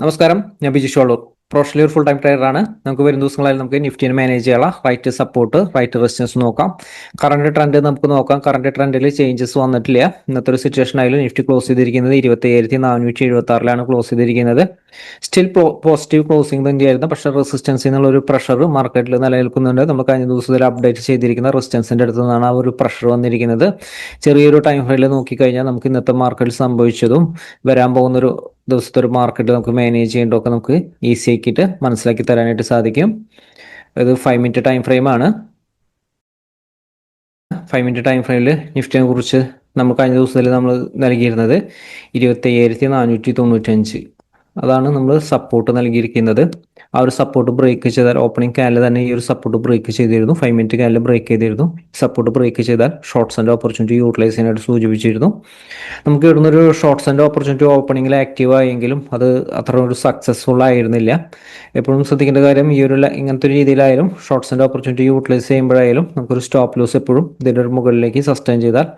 നമസ്കാരം, ഞാൻ ബിജു ഷോളൂർ. പ്രൊഫഷണലി ഒരു ഫുൾ ടൈം ട്രേഡറാണ്. നമുക്ക് വരും ദിവസങ്ങളിൽ നമുക്ക് നിഫ്റ്റിനെ മാനേജ് ചെയ്യാനുള്ള റൈറ്റ് സപ്പോർട്ട്, റൈറ്റ് റെസിസ്റ്റൻസ് നോക്കാം. കറണ്ട് ട്രെൻഡ് നമുക്ക് നോക്കാം. കറണ്ട് ട്രെൻഡിൽ ചേഞ്ചസ് വന്നിട്ടില്ല. ഇന്നത്തെ ഒരു സിറ്റുവേഷൻ ആയാലും നിഫ്റ്റി ക്ലോസ് ചെയ്തിരിക്കുന്നത് 27,476 ക്ലോസ് ചെയ്തിരിക്കുന്നത്. സ്റ്റിൽ പോസിറ്റീവ് ക്ലോസിംഗ് തന്നെയായിരുന്നു. പക്ഷേ റെസിസ്റ്റൻസിൽ നിന്നുള്ള ഒരു പ്രഷർ മാർക്കറ്റിൽ നിലനിൽക്കുന്നുണ്ട്. നമ്മൾ കഴിഞ്ഞ ദിവസത്തിൽ അപ്ഡേറ്റ് ചെയ്തിരിക്കുന്ന റെസിസ്റ്റൻസിന്റെ അടുത്ത് നിന്നാണ് ആ ഒരു പ്രഷർ വന്നിരിക്കുന്നത്. ചെറിയൊരു ടൈം ഫ്രെയിമിൽ നോക്കിക്കഴിഞ്ഞാൽ നമുക്ക് ഇന്നത്തെ മാർക്കറ്റിൽ സംഭവിച്ചതും വരാൻ പോകുന്നൊരു ദിവസത്തെ ഒരു മാർക്കറ്റ് നമുക്ക് മാനേജ് ചെയ്യേണ്ടതൊക്കെ നമുക്ക് ഈസി ആക്കിയിട്ട് മനസ്സിലാക്കി തരാനായിട്ട് സാധിക്കും. ഇത് 5 മിനിറ്റ് ടൈം ഫ്രെയിമാണ്. 5 മിനിറ്റ് ടൈം ഫ്രെയിമിൽ നിഫ്റ്റിനെ കുറിച്ച് നമ്മൾ കഴിഞ്ഞ ദിവസത്തിൽ നമ്മൾ നൽകിയിരുന്നത് 27,495. അതാണ് നമ്മൾ സപ്പോർട്ട് നൽകിയിരിക്കുന്നത്. ആ ഒരു സപ്പോർട്ട് ബ്രേക്ക് ചെയ്താൽ ഓപ്പണിംഗ് ക്യാനിൽ തന്നെ ഈ ഒരു സപ്പോർട്ട് ബ്രേക്ക് ചെയ്തിരുന്നു. 5 മിനിറ്റ് ക്യാനിൽ ബ്രേക്ക് ചെയ്തിരുന്നു. സപ്പോർട്ട് ബ്രേക്ക് ചെയ്താൽ ഷോർട്ട്സ് ആൻഡ് ഓപ്പർച്യൂണിറ്റി യൂട്ടിലൈസ് ചെയ്യാനായിട്ട് സൂചിപ്പിച്ചിരുന്നു. നമുക്ക് ഇവിടുന്നൊരു ഷോർട്ട്സ് ആൻഡ് ഓപ്പർച്യൂണിറ്റി ഓപ്പണിംഗിൽ ആക്റ്റീവ് ആയെങ്കിലും അത് അത്ര ഒരു സക്സസ്ഫുൾ ആയിരുന്നില്ല. എപ്പോഴും ശ്രദ്ധിക്കേണ്ട കാര്യം ഈ ഒരു ഇങ്ങനത്തെ ഒരു രീതിയിലായാലും ഷോർട്ട്സ് ആൻഡ് ഓപ്പർച്യൂണിറ്റി യൂട്ടിലൈസ് ചെയ്യുമ്പോഴായാലും നമുക്കൊരു സ്റ്റോപ്പ് ലോസ് എപ്പോഴും ഇതിൻ്റെ ഒരു മുകളിലേക്ക് സസ്റ്റെയിൻ ചെയ്താൽ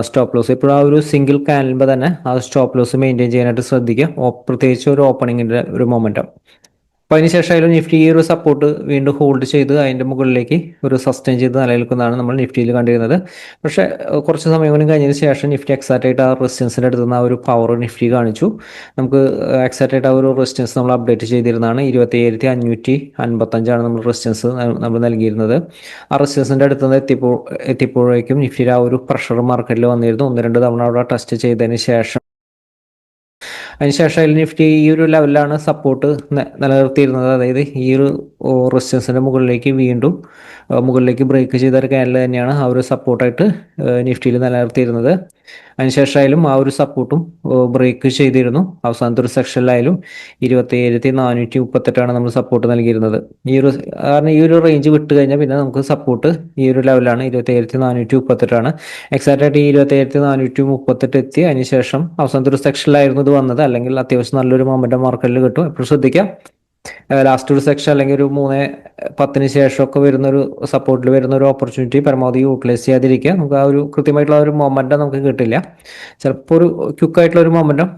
സ്റ്റോപ്പ് ലോസ് എപ്പോഴും ആ ഒരു സിംഗിൾ ക്യാനിലുമ്പോൾ തന്നെ ആ സ്റ്റോപ്പ് ലോസ് മെയിൻറ്റെയിൻ ചെയ്യാനായിട്ട് ശ്രദ്ധിക്കുക. പ്രത്യേകിച്ച് ഒരു ഓപ്പണിങ്ങിൻ്റെ ഒരു മൊമെൻറ്റം. അപ്പോൾ അതിനുശേഷം നിഫ്റ്റി ഈ ഒരു സപ്പോർട്ട് വീണ്ടും ഹോൾഡ് ചെയ്ത് അതിൻ്റെ മുകളിലേക്ക് ഒരു സസ്റ്റെയിൻ ചെയ്ത് നിലനിൽക്കുന്നതാണ് നമ്മൾ നിഫ്റ്റിയിൽ കണ്ടിരുന്നത്. പക്ഷേ കുറച്ച് സമയം കൂടി കഴിഞ്ഞതിന് ശേഷം നിഫ്റ്റി എക്സാക്റ്റ് ആയിട്ട് ആ റെസിസ്റ്റൻസിൻ്റെ അടുത്ത് നിന്ന് ആ ഒരു പവർ നിഫ്റ്റി കാണിച്ചു. നമുക്ക് എക്സാക്റ്റ് ആയിട്ട് ആ ഒരു റെസിസ്റ്റൻസ് നമ്മൾ അപ്ഡേറ്റ് ചെയ്തിരുന്നതാണ്. 27,555 നമ്മൾ റെസിസ്റ്റൻസ് നമ്മൾ നൽകിയിരുന്നത്. ആ റെസിസ്റ്റൻസിൻ്റെ അടുത്ത് നിന്ന് എത്തിയപ്പോഴേക്കും നിഫ്റ്റിയിൽ ആ ഒരു പ്രഷർ മാർക്കറ്റിൽ വന്നിരുന്നു. 1-2 തവണ അവിടെ ടെസ്റ്റ് ചെയ്തതിന് ശേഷം അതിനുശേഷം നിഫ്റ്റി ഈ ഒരു ലെവലിലാണ് സപ്പോർട്ട് നിലനിർത്തിയിരുന്നത്. അതായത് ഈ ഒരു റെസിസ്റ്റൻസിൻ്റെ മുകളിലേക്ക് വീണ്ടും മുകളിലേക്ക് ബ്രേക്ക് ചെയ്ത ഒരു ക്യാനിൽ തന്നെയാണ് ആ ഒരു സപ്പോർട്ടായിട്ട് നിഫ്റ്റിയിൽ നിലനിർത്തിയിരുന്നത്. അതിനുശേഷമായാലും ആ ഒരു സപ്പോർട്ടും ബ്രേക്ക് ചെയ്തിരുന്നു. അവസാനത്തെ ഒരു സെക്ഷനിലായാലും 27,438 നമ്മൾ സപ്പോർട്ട് നൽകിയിരുന്നത്. കാരണം ഈ ഒരു റേഞ്ച് വിട്ട് കഴിഞ്ഞാൽ പിന്നെ നമുക്ക് സപ്പോർട്ട് ഈ ഒരു ലെവലാണ് 27,438. എക്സാക്റ്റ് ആയിട്ട് ഈ 27,438 എത്തി. അതിനുശേഷം അവസാനത്തെ ഒരു സെക്ഷനിലായിരുന്നു ഇത് വന്നത്. അല്ലെങ്കിൽ അത്യാവശ്യം നല്ലൊരു മൊമെന്റം മാർക്കറ്റിൽ കിട്ടും. എപ്പോഴും ശ്രദ്ധിക്കാം, ലാസ്റ്റ് ഒരു സെക്ഷൻ അല്ലെങ്കിൽ ഒരു 3:10 ശേഷമൊക്കെ വരുന്നൊരു സപ്പോർട്ടിൽ വരുന്ന ഒരു ഓപ്പർച്യൂണിറ്റി പരമാവധി യൂട്ടിലൈസ് ചെയ്യാതിരിക്കുക. നമുക്ക് ആ ഒരു കൃത്യമായിട്ടുള്ള ഒരു മൊമെന്റം നമുക്ക് കിട്ടില്ല. ചിലപ്പോൾ ഒരു ക്വിക്കായിട്ടുള്ള ഒരു മൊമെന്റം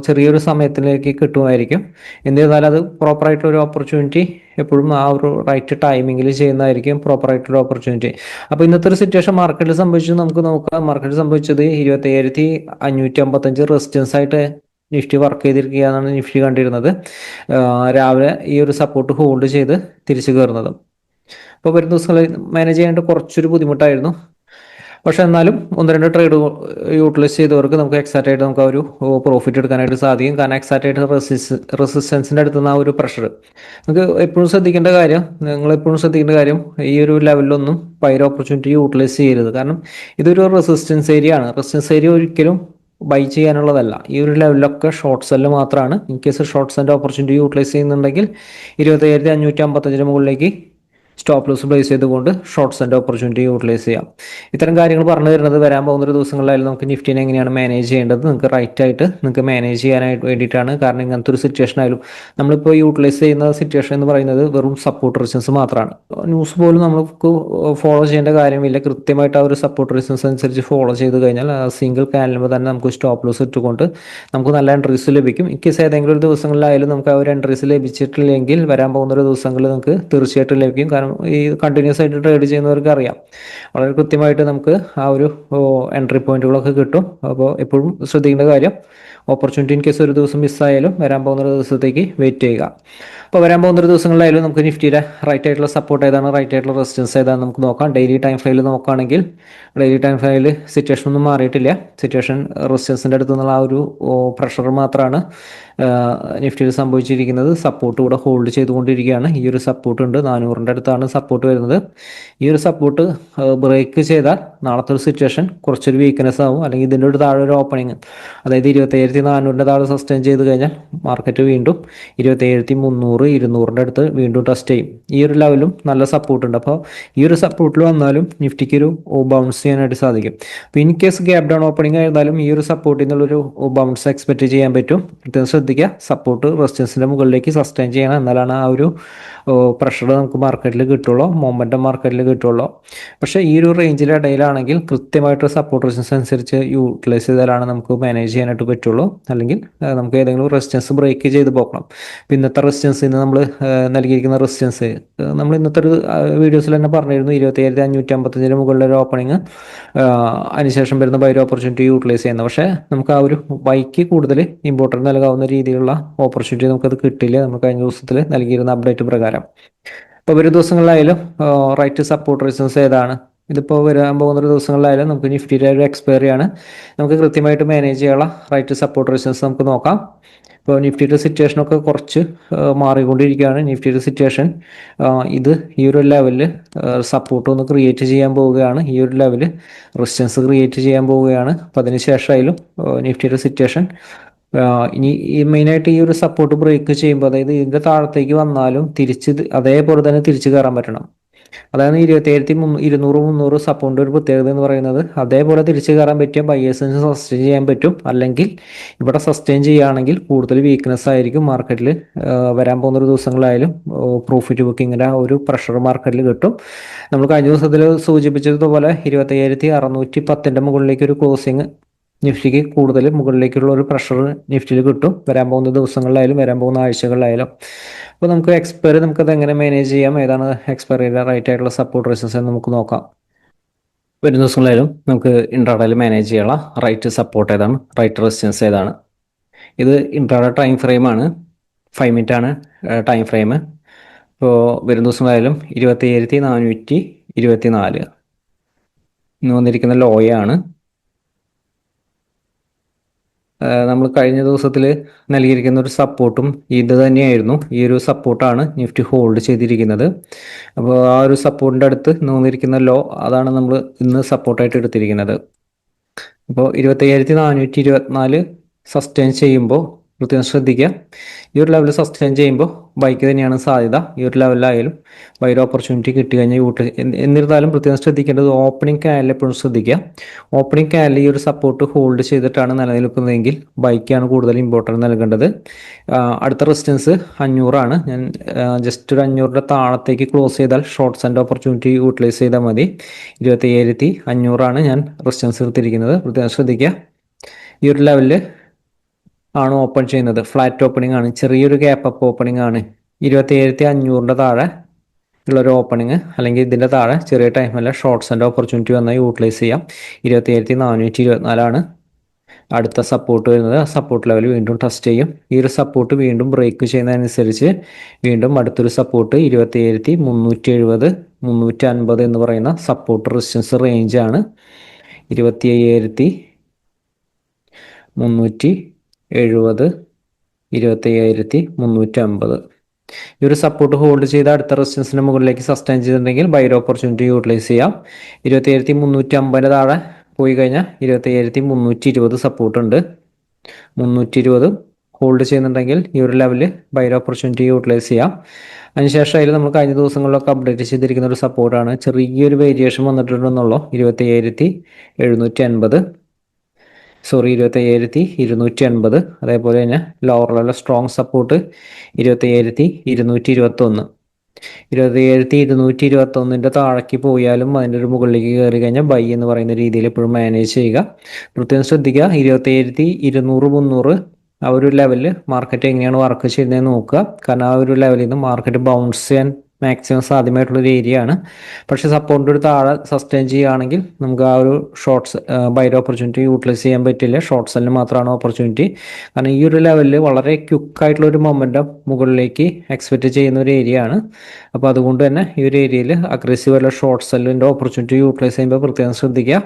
ചെറിയൊരു സമയത്തിലേക്ക് കിട്ടുമായിരിക്കും. എന്നിരുന്നാലും അത് പ്രോപ്പറായിട്ടുള്ള ഒരു ഓപ്പർച്യൂണിറ്റി എപ്പോഴും ആ ഒരു റൈറ്റ് ടൈമിങ്ങിൽ ചെയ്യുന്നതായിരിക്കും പ്രോപ്പറായിട്ടുള്ള ഓപ്പർച്യൂണിറ്റി. അപ്പോൾ ഇന്നത്തെ ഒരു സിറ്റുവേഷൻ മാർക്കറ്റിൽ സംഭവിച്ചത് നമുക്ക് നോക്കാം. മാർക്കറ്റിൽ സംഭവിച്ചത് 27,555 റെസിസ്റ്റൻസ് ആയിട്ട് നിഫ്റ്റി വർക്ക് ചെയ്തിരിക്കുകയാണ് നിഫ്റ്റി കണ്ടിരുന്നത്. രാവിലെ ഈ ഒരു സപ്പോർട്ട് ഹോൾഡ് ചെയ്ത് തിരിച്ചു കയറുന്നതും. അപ്പോൾ വരും ദിവസങ്ങളിൽ മാനേജ് ചെയ്യാനായിട്ട് കുറച്ചൊരു ബുദ്ധിമുട്ടായിരുന്നു. പക്ഷെ എന്നാലും 1-2 ട്രേഡ് യൂട്ടിലൈസ് ചെയ്തവർക്ക് നമുക്ക് എക്സാക്റ്റ് ആയിട്ട് നമുക്ക് ആ ഒരു പ്രോഫിറ്റ് എടുക്കാനായിട്ട് സാധിക്കും. കാരണം എക്സാക്റ്റ് ആയിട്ട് റെസിസ്റ്റൻസിൻ്റെ അടുത്ത് നിന്ന് ആ ഒരു പ്രഷർ നമുക്ക് എപ്പോഴും ശ്രദ്ധിക്കേണ്ട കാര്യം, നിങ്ങൾ എപ്പോഴും ശ്രദ്ധിക്കേണ്ട കാര്യം, ഈ ഒരു ലെവലിലൊന്നും ബൈ ഓപ്പർച്യൂണിറ്റി യൂട്ടിലൈസ് ചെയ്യരുത്. കാരണം ഇതൊരു റെസിസ്റ്റൻസ് ഏരിയ ആണ്. റെസിസ്റ്റൻസ് ഏരിയ ഒരിക്കലും ബൈ ചെയ്യാനുള്ളതല്ല. ഈ ഒരു ലെവലിലൊക്കെ ഷോർട്ട് സെല്ല് മാത്രമാണ്. ഇൻ കേസ് ഷോർട്ട് സെല്ലിൻ്റെ ഓപ്പർച്യൂണിറ്റി യൂട്ടിലൈസ് ചെയ്യുന്നുണ്ടെങ്കിൽ 27,555 മുകളിലേക്ക് സ്റ്റോപ്പ് ലോസ് പ്ലേസ് ചെയ്തുകൊണ്ട് ഷോർട്ട് സെന്റ് ഓപ്പർച്യൂണിറ്റി യൂട്ടിലൈസ് ചെയ്യാം. ഇത്തരം കാര്യങ്ങൾ പറഞ്ഞു തരുന്നത് വരാൻ പോകുന്ന ഒരു ദിവസങ്ങളിലായാലും നമുക്ക് നിഫ്റ്റിനെ എങ്ങനെയാണ് മാനേജ് ചെയ്യേണ്ടത് നിങ്ങൾക്ക് റൈറ്റ് ആയിട്ട് നിങ്ങൾക്ക് മാനേജ് ചെയ്യാനായിട്ട് വേണ്ടിയിട്ടാണ്. കാരണം ഇങ്ങനത്തെ ഒരു സിറ്റുവേഷൻ ആയാലും നമ്മളിപ്പോൾ യൂട്ടിലൈസ് ചെയ്യുന്ന സിറ്റുവേഷൻ എന്ന് പറയുന്നത് വെറും സപ്പോർട്ട് റെസിസ്റ്റൻസ് മാത്രമാണ്. ന്യൂസ് പോലും നമുക്ക് ഫോളോ ചെയ്യേണ്ട കാര്യമില്ല. കൃത്യമായിട്ട് ആ ഒരു സപ്പോർട്ട് റെസിസ്റ്റൻസ് അനുസരിച്ച് ഫോളോ ചെയ്ത് കഴിഞ്ഞാൽ സിംഗിൾ ക്യാനിലുമ്പോൾ തന്നെ നമുക്ക് സ്റ്റോപ്പ് ലോസ് ഇട്ടുകൊണ്ട് നമുക്ക് നല്ല എൻട്രീസ് ലഭിക്കും. ഇൻ കേസ് ഏതെങ്കിലും ഒരു ദിവസങ്ങളിലായാലും നമുക്ക് ആ ഒരു എൻട്രീസ് ലഭിച്ചിട്ടില്ലെങ്കിൽ വരാൻ പോകുന്ന ഒരു ദിവസങ്ങളിൽ നമുക്ക് തീർച്ചയായിട്ടും ലഭിക്കും. കാരണം ഈ കണ്ടിന്യൂസ് ആയിട്ട് ട്രേഡ് ചെയ്യുന്നവർക്ക് അറിയാം, വളരെ കൃത്യമായിട്ട് നമുക്ക് ആ ഒരു എൻട്രി പോയിന്റുകളൊക്കെ കിട്ടും. അപ്പോൾ എപ്പോഴും ശ്രദ്ധിക്കേണ്ട കാര്യം, ഓപ്പർച്യൂണിറ്റി ഇൻ കേസ് ഒരു ദിവസം മിസ്സായാലും വരാൻ പോകുന്ന ഒരു ദിവസത്തേക്ക് വെയിറ്റ് ചെയ്യുക. അപ്പോൾ വരാൻ പോകുന്ന ഒരു ദിവസങ്ങളിലായാലും നമുക്ക് നിഫ്റ്റിയുടെ റൈറ്റ് ആയിട്ടുള്ള സപ്പോർട്ട് ഏതാണ്, റൈറ്റ് ആയിട്ടുള്ള റെസിസ്റ്റൻസ് ഏതാണ് നമുക്ക് നോക്കാം. ഡെയിലി ടൈം ഫ്രെയിമിൽ നോക്കുകയാണെങ്കിൽ ഡെയിലി ടൈം ഫ്രെയിമിൽ സിറ്റുവേഷൻ ഒന്നും മാറിയിട്ടില്ല. സിറ്റുവേഷൻ റെസിസ്റ്റൻസിൻ്റെ അടുത്ത് നിന്നുള്ള ആ ഒരു പ്രഷർ മാത്രമാണ് നിഫ്റ്റിയിൽ സംഭവിച്ചിരിക്കുന്നത്. സപ്പോർട്ട് ഇവിടെ ഹോൾഡ് ചെയ്തുകൊണ്ടിരിക്കുകയാണ്. ഈ ഒരു സപ്പോർട്ട് ഉണ്ട്, 400-ൻ്റെ അടുത്താണ് സപ്പോർട്ട് വരുന്നത്. ഈ ഒരു സപ്പോർട്ട് ബ്രേക്ക് ചെയ്താൽ നാളത്തെ ഒരു സിറ്റുവേഷൻ കുറച്ചൊരു വീക്ക്നെസ് ആവും. അല്ലെങ്കിൽ ഇതിൻ്റെ ഒരു താഴെ ഒരു ഓപ്പണിങ്, അതായത് 27,400-ൻ്റെ താഴെ സസ്റ്റെയിൻ ചെയ്ത് കഴിഞ്ഞാൽ മാർക്കറ്റ് വീണ്ടും 27,300, 200-ൻ്റെ അടുത്ത് വീണ്ടും ടെസ്റ്റ് ചെയ്യും. ഈ ഒരു ലെവലും നല്ല സപ്പോർട്ട് ഉണ്ട്. അപ്പോൾ ഈ ഒരു സപ്പോർട്ടിൽ വന്നാലും നിഫ്റ്റിക്ക് ഒരു ബൗൺസ് ചെയ്യാനായിട്ട് സാധിക്കും. അപ്പോൾ in case gap down opening ആയിരുന്നാലും ഈ ഒരു സപ്പോർട്ടിൽ നിന്നുള്ളൊരു ബൗൺസ് എക്സ്പെക്ട് ചെയ്യാൻ പറ്റും. ശ്രദ്ധിക്കുക, സപ്പോർട്ട് റെസിസ്റ്റൻസിൻ്റെ മുകളിലേക്ക് സസ്റ്റെയിൻ ചെയ്യണം. എന്നാലാണ് ആ ഒരു പ്രഷർ നമുക്ക് മാർക്കറ്റിൽ കിട്ടുള്ളൂ, മൊമെൻറ്റം മാർക്കറ്റിൽ കിട്ടുള്ളൂ. പക്ഷേ ഈ ഒരു റേഞ്ചിലെ ഇടയിൽ ലെവലാണെങ്കിൽ കൃത്യമായിട്ട് സപ്പോർട്ട് റെസിസ്റ്റൻസ് അനുസരിച്ച് യൂട്ടിലൈസ് ചെയ്താലാണ് നമുക്ക് മാനേജ് ചെയ്യാനായിട്ട് പറ്റുള്ളൂ. അല്ലെങ്കിൽ നമുക്ക് ഏതെങ്കിലും റെസിസ്റ്റൻസ് ബ്രേക്ക് ചെയ്ത് പോകണം. ഇന്നത്തെ റെസിസ്റ്റൻസ്, ഇന്ന് നമ്മൾ നൽകിയിരിക്കുന്ന റെസിസ്റ്റൻസ് നമ്മൾ ഇന്നത്തെ ഒരു വീഡിയോസിൽ തന്നെ പറഞ്ഞിരുന്നു, 27,555 മുകളിൽ ഒരു ഓപ്പണിങ്, അതിനുശേഷം വരുന്ന ബൈ ഓപ്പർച്യൂണിറ്റി യൂട്ടിലൈസ് ചെയ്യുന്നത്. പക്ഷേ നമുക്ക് ആ ഒരു ബൈക്ക് കൂടുതൽ ഇമ്പോർട്ടൻറ്റ് നൽകാവുന്ന രീതിയിലുള്ള ഓപ്പർച്യൂണിറ്റി നമുക്കത് കിട്ടില്ല നമ്മൾ കഴിഞ്ഞ ദിവസത്തിൽ നൽകിയിരുന്ന അപ്ഡേറ്റ് പ്രകാരം. ഇപ്പോൾ വരും ദിവസങ്ങളിലായാലും റൈറ്റ് സപ്പോർട്ട് റെസിസ്റ്റൻസ് ഏതാണ്, ഇതിപ്പോൾ വരാൻ പോകുന്ന ഒരു ദിവസങ്ങളിലായാലും നമുക്ക് നിഫ്റ്റിയുടെ ഒരു എക്സ്പയറി ആണ്, നമുക്ക് കൃത്യമായിട്ട് മാനേജ് ചെയ്യാനുള്ള റൈറ്റ് സപ്പോർട്ട് റെസിസ്റ്റൻസ് നമുക്ക് നോക്കാം. ഇപ്പോൾ നിഫ്റ്റിയുടെ സിറ്റുവേഷനൊക്കെ കുറച്ച് മാറിക്കൊണ്ടിരിക്കുകയാണ്. നിഫ്റ്റിയുടെ സിറ്റുവേഷൻ ഇത് ഈ ഒരു ലെവലിൽ സപ്പോർട്ട് ഒന്ന് ക്രിയേറ്റ് ചെയ്യാൻ പോവുകയാണ്, ഈ ഒരു ലെവല് റെസിസ്റ്റൻസ് ക്രിയേറ്റ് ചെയ്യാൻ പോവുകയാണ്. അപ്പോൾ അതിനുശേഷമായാലും നിഫ്റ്റിയുടെ സിറ്റുവേഷൻ ഇനി ഈ മെയിനായിട്ട് ഈ ഒരു സപ്പോർട്ട് ബ്രേക്ക് ചെയ്യുമ്പോൾ, അതായത് ഇതിൻ്റെ താഴത്തേക്ക് വന്നാലും തിരിച്ച് അതേപോലെ തന്നെ തിരിച്ച് കയറാൻ പറ്റണം. അതാണ് 27,200-300 സപ്പോർട്ടിൻ്റെ ഒരു പ്രത്യേകത എന്ന് പറയുന്നത്. അതേപോലെ തിരിച്ചു കയറാൻ പറ്റിയ ബയേഴ്സിന് സസ്റ്റെയിൻ ചെയ്യാൻ പറ്റും. അല്ലെങ്കിൽ ഇവിടെ സസ്റ്റെയിൻ ചെയ്യുകയാണെങ്കിൽ കൂടുതൽ വീക്ക്നെസ് ആയിരിക്കും മാർക്കറ്റിൽ വരാൻ പോകുന്ന ഒരു ദിവസങ്ങളായാലും പ്രോഫിറ്റ് ബുക്കിങ്ങിൻ്റെ ഒരു പ്രഷർ മാർക്കറ്റിൽ കിട്ടും. നമ്മൾ കഴിഞ്ഞ ദിവസത്തിൽ സൂചിപ്പിച്ചതുപോലെ 25,610 മുകളിലേക്ക് ഒരു ക്ലോസിങ് നിഫ്റ്റിക്ക് കൂടുതൽ മുകളിലേക്കുള്ള ഒരു പ്രഷർ നിഫ്റ്റിയിൽ കിട്ടും വരാൻ പോകുന്ന ദിവസങ്ങളിലായാലും വരാൻ പോകുന്ന ആഴ്ചകളിലായാലും. അപ്പോൾ നമുക്ക് എക്സ്പയറി നമുക്കത് എങ്ങനെ മാനേജ് ചെയ്യാം, ഏതാണ് എക്സ്പയറിയുടെ റൈറ്റ് ആയിട്ടുള്ള സപ്പോർട്ട് റെസിസ്റ്റൻസ് എന്ന് നമുക്ക് നോക്കാം. വരും ദിവസങ്ങളിലായാലും നമുക്ക് ഇൻട്രാഡേയിൽ മാനേജ് ചെയ്യാനുള്ള റൈറ്റ് സപ്പോർട്ട് ഏതാണ്, റൈറ്റ് റെസിസ്റ്റൻസ് ഏതാണ്. ഇത് ഇൻട്രാഡേ ടൈം ഫ്രെയിമാണ്, 5 മിനിറ്റ് ആണ് ടൈം ഫ്രെയിം. ഇപ്പോൾ വരും ദിവസങ്ങളായാലും 27,424 ഇന്ന് വന്നിരിക്കുന്ന ലോയാണ്. നമ്മൾ കഴിഞ്ഞ ദിവസത്തിൽ നൽകിയിരിക്കുന്ന ഒരു സപ്പോർട്ടും ഇത് തന്നെയായിരുന്നു. ഈ ഒരു സപ്പോർട്ടാണ് നിഫ്റ്റി ഹോൾഡ് ചെയ്തിരിക്കുന്നത്. അപ്പോൾ ആ ഒരു സപ്പോർട്ടിൻ്റെ അടുത്ത് വന്നിരിക്കുന്ന ലോ, അതാണ് നമ്മൾ ഇന്ന് സപ്പോർട്ടായിട്ട് എടുത്തിരിക്കുന്നത്. അപ്പോൾ 25,424 സസ്റ്റെയിൻ ചെയ്യുമ്പോൾ പ്രത്യേകം ശ്രദ്ധിക്കുക. ഈ ഒരു ലെവൽ സസ്റ്റെയിൻ ചെയ്യുമ്പോൾ ബൈക്ക് തന്നെയാണ് സാധ്യത. ഈ ഒരു ലെവലിലായാലും ബൈ ഓപ്പർച്യൂണിറ്റി കിട്ടി കഴിഞ്ഞാൽ എന്നിരുന്നാലും പ്രത്യേകം ശ്രദ്ധിക്കേണ്ടത് ഓപ്പണിംഗ് ക്യാനിൽ എപ്പോഴും ശ്രദ്ധിക്കുക. ഓപ്പണിംഗ് ക്യാനിൽ ഈ ഒരു സപ്പോർട്ട് ഹോൾഡ് ചെയ്തിട്ടാണ് നിലനിൽക്കുന്നതെങ്കിൽ ബൈക്കാണ് കൂടുതൽ ഇമ്പോർട്ടൻറ്റ് നൽകേണ്ടത്. അടുത്ത റെസിസ്റ്റൻസ് 500 ഞാൻ ജസ്റ്റ് ഒരു 500 താഴത്തേക്ക് ക്ലോസ് ചെയ്താൽ ഷോർട്ട്സ് ആൻഡ് ഓപ്പർച്യൂണിറ്റി യൂട്ടിലൈസ് ചെയ്താൽ മതി. 27,500 ഞാൻ റെസിസ്റ്റൻസ് എടുത്തിരിക്കുന്നത്. പ്രത്യേകം ശ്രദ്ധിക്കുക. ഈ ഒരു ലെവലിൽ ആണ് ഓപ്പൺ ചെയ്യുന്നത്, ഫ്ലാറ്റ് ഓപ്പണിംഗ് ആണ്, ചെറിയൊരു ഗ്യാപ്പ് അപ്പ് ഓപ്പണിംഗ് ആണ്. 27,500 താഴെ ഉള്ളൊരു ഓപ്പണിംഗ്, അല്ലെങ്കിൽ ഇതിൻ്റെ താഴെ ചെറിയ ടൈമല്ല ഷോർട്ട്സ് ആൻഡ് ഓപ്പർച്യൂണിറ്റി വന്നാൽ യൂട്ടിലൈസ് ചെയ്യാം. 27,424 അടുത്ത സപ്പോർട്ട് വരുന്നത്. സപ്പോർട്ട് ലെവൽ വീണ്ടും ടെസ്റ്റ് ചെയ്യും. ഈ ഒരു സപ്പോർട്ട് വീണ്ടും ബ്രേക്ക് ചെയ്യുന്നതനുസരിച്ച് വീണ്ടും അടുത്തൊരു സപ്പോർട്ട് 27,370 350 എന്ന് പറയുന്ന സപ്പോർട്ട് റെസിസ്റ്റൻസ് റേഞ്ചാണ്. 25,370 25,350 ഈ ഒരു സപ്പോർട്ട് ഹോൾഡ് ചെയ്ത് അടുത്ത റെസിസ്റ്റൻസിന് മുകളിലേക്ക് സസ്റ്റെയിൻ ചെയ്തിട്ടുണ്ടെങ്കിൽ ബൈ ഓപ്പർച്യൂണിറ്റി യൂട്ടിലൈസ് ചെയ്യാം. 27,350 താഴെ പോയി കഴിഞ്ഞാൽ 27,320 സപ്പോർട്ട് ഉണ്ട്. 320 ഹോൾഡ് ചെയ്യുന്നുണ്ടെങ്കിൽ ഈ ഒരു ലെവലിൽ ബൈ ഓപ്പർച്യൂണിറ്റി യൂട്ടിലൈസ് ചെയ്യാം. അതിനുശേഷം അതിൽ നമ്മൾ കഴിഞ്ഞ ദിവസങ്ങളിലൊക്കെ അപ്ഡേറ്റ് ചെയ്തിരിക്കുന്ന ഒരു സപ്പോർട്ടാണ്. ചെറിയൊരു വേരിയേഷൻ വന്നിട്ടുണ്ടെന്നുള്ളൂ. 27,780 27,280. അതേപോലെ തന്നെ ലോവർ ലെവൽ സ്ട്രോങ് സപ്പോർട്ട് 27,221. 27,221 താഴേക്ക് പോയാലും അതിൻ്റെ ഒരു മുകളിലേക്ക് കയറി കഴിഞ്ഞാൽ ബൈ എന്ന് പറയുന്ന രീതിയിൽ എപ്പോഴും മാനേജ് ചെയ്യുക. പ്രത്യേകം ശ്രദ്ധിക്കുക. 27,200-300 ആ ഒരു ലെവലിൽ മാർക്കറ്റ് എങ്ങനെയാണ് വർക്ക് ചെയ്യുന്നതെന്ന് നോക്കുക. കാരണം ആ ഒരു ലെവലിൽ നിന്ന് മാർക്കറ്റ് ബൗൺസ് ചെയ്യാൻ മാക്സിമം സാധ്യമായിട്ടുള്ളൊരു ഏരിയ ആണ്. പക്ഷേ സപ്പോർട്ടിൻ്റെ ഒരു താഴെ സസ്റ്റെയിൻ ചെയ്യുകയാണെങ്കിൽ നമുക്ക് ആ ഒരു ഷോർട്ട്സ് ബൈ ഓപ്പർച്യൂണിറ്റി യൂട്ടിലൈസ് ചെയ്യാൻ പറ്റില്ല. ഷോർട്ട് സെല്ലിന് മാത്രമാണ് ഓപ്പർച്യൂണിറ്റി. കാരണം ഈ ഒരു ലെവലിൽ വളരെ ക്വിക്കായിട്ടുള്ളൊരു മൊമെൻറ്റം മുകളിലേക്ക് എക്സ്പെക്റ്റ് ചെയ്യുന്ന ഒരു ഏരിയ ആണ്. അപ്പോൾ അതുകൊണ്ട് തന്നെ ഈ ഒരു ഏരിയയിൽ അഗ്രസീവായിട്ടുള്ള ഷോർട്ട് സെല്ലിൻ്റെ ഓപ്പർച്യൂണിറ്റി യൂട്ടിലൈസ് ചെയ്യുമ്പോൾ പ്രത്യേകം ശ്രദ്ധിക്കുക.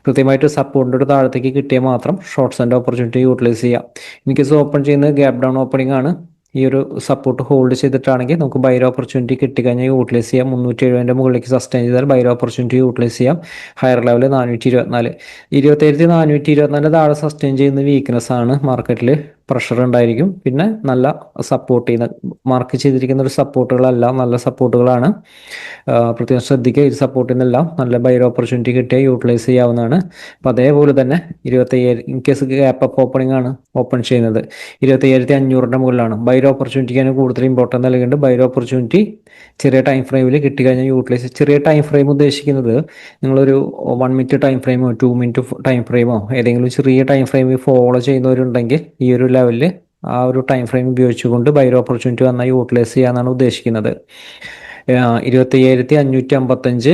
കൃത്യമായിട്ട് സപ്പോർട്ടിൻ്റെ ഒരു താഴത്തേക്ക് കിട്ടിയാൽ മാത്രം ഷോർട്ട് സെല്ലിൻ്റെ ഓപ്പർച്യൂണിറ്റി യൂട്ടിലൈസ് ചെയ്യാം. ഇൻകേസ് ഓപ്പൺ ചെയ്യുന്നത് ഗ്യാപ് ഡൗൺ ഓപ്പണിംഗ് ആണ്. ഈ ഒരു സപ്പോർട്ട് ഹോൾഡ് ചെയ്തിട്ടാണെങ്കിൽ നമുക്ക് ബൈ ഓപ്പർച്യൂണിറ്റി കിട്ടിക്കഴിഞ്ഞാൽ യൂട്ടിലൈസ് ചെയ്യാം. 370 മുകളിലേക്ക് സസ്റ്റെയിൻ ചെയ്താൽ ബൈ ഓപ്പർച്യൂണിറ്റി യൂട്ടിലൈസ് ചെയ്യാം. Higher level 424. 27,424 താഴെ സസ്റ്റെയിൻ ചെയ്യുന്ന വീക്ക്നെസ് ആണ് മാർക്കറ്റിൽ പ്രഷർ ഉണ്ടായിരിക്കും. പിന്നെ നല്ല സപ്പോർട്ട് ചെയ്യുന്ന മാർക്ക് ചെയ്തിരിക്കുന്ന ഒരു സപ്പോർട്ടുകളെല്ലാം നല്ല സപ്പോർട്ടുകളാണ്. പ്രത്യേകം ശ്രദ്ധിക്കുക, ഈ സപ്പോർട്ടിനെല്ലാം നല്ല ബൈ ഓപ്പർച്യൂണിറ്റി കിട്ടിയാൽ യൂട്ടിലൈസ് ചെയ്യാവുന്നതാണ്. അപ്പം അതേപോലെ തന്നെ 25,000 in case gap up opening ആണ് ഓപ്പൺ ചെയ്യുന്നത് 25,500 മുകളിലാണ്. ബൈ ഓപ്പർച്യൂണിറ്റിക്കാണ് കൂടുതൽ ഇമ്പോർട്ടൻസ് നൽകുന്നുണ്ട്. ബൈ ഓപ്പർച്യൂണിറ്റി ചെറിയ ടൈം ഫ്രെയിമിൽ കിട്ടിക്കഴിഞ്ഞാൽ യൂട്ടിലൈസ്. ചെറിയ ടൈം ഫ്രെയിം ഉദ്ദേശിക്കുന്നത് നിങ്ങളൊരു 1 മിനിറ്റ് ടൈം ഫ്രെയിമോ 2 മിനിറ്റ് ടൈം ഫ്രെയിമോ ഏതെങ്കിലും ചെറിയ ടൈം ഫ്രെയിമിൽ ഫോളോ ചെയ്യുന്നവരുണ്ടെങ്കിൽ ഈ ഒരു ലെവലിൽ ആ ഒരു ടൈം ഫ്രെയിം ഉപയോഗിച്ചുകൊണ്ട് ബൈ ഓപ്പർച്യൂണിറ്റി വന്നാൽ യൂട്ടിലൈസ് ചെയ്യാനാണ് ഉദ്ദേശിക്കുന്നത്. 25,555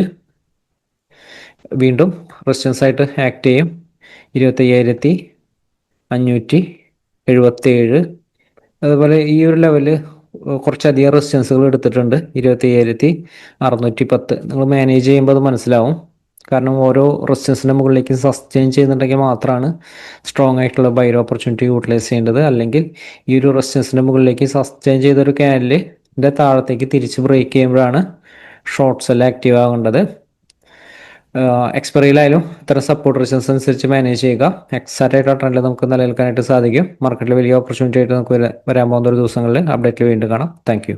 വീണ്ടും റെസിസ്റ്റൻസ് ആയിട്ട് ആക്ട് ചെയ്യും. 25,577 അതുപോലെ ഈ ഒരു ലെവല് കുറച്ചധികം റെസിസ്റ്റൻസുകൾ എടുത്തിട്ടുണ്ട്. 25,610 നിങ്ങൾ മാനേജ് ചെയ്യുമ്പോൾ അത് മനസ്സിലാവും. കാരണം ഓരോ റെസിസ്റ്റൻസിൻ്റെ മുകളിലേക്ക് സസ്റ്റെയിൻ ചെയ്യുന്നുണ്ടെങ്കിൽ മാത്രമാണ് സ്ട്രോങ് ആയിട്ടുള്ള ബൈ ഓപ്പർച്യൂണിറ്റി യൂട്ടിലൈസ് ചെയ്യേണ്ടത്. അല്ലെങ്കിൽ ഈ ഒരു റെസിസ്റ്റൻസിൻ്റെ മുകളിലേക്ക് സസ്റ്റെയിൻ ചെയ്തൊരു ക്യാൻഡിലിൻ്റെ താഴത്തേക്ക് തിരിച്ച് ബ്രേക്ക് ചെയ്യുമ്പോഴാണ് ഷോർട്ട് സെൽ ആക്റ്റീവ് ആകേണ്ടത്. എക്സ്പയറിയിലായാലും ഇത്തരം സപ്പോർട്ട് റെസിസ്റ്റൻസ് അനുസരിച്ച് മാനേജ് ചെയ്യുക. എക്സാക്റ്റ് ആയിട്ടുള്ള ട്രെൻഡിൽ നമുക്ക് നിലനിൽക്കാനായിട്ട് സാധിക്കും. മാർക്കറ്റിൽ വലിയ ഓപ്പർച്യൂണിറ്റി ആയിട്ട് നമുക്ക് വരാൻ പോകുന്ന ഒരു ദിവസങ്ങളിൽ അപ്ഡേറ്റിൽ വീണ്ടും കാണാം. താങ്ക്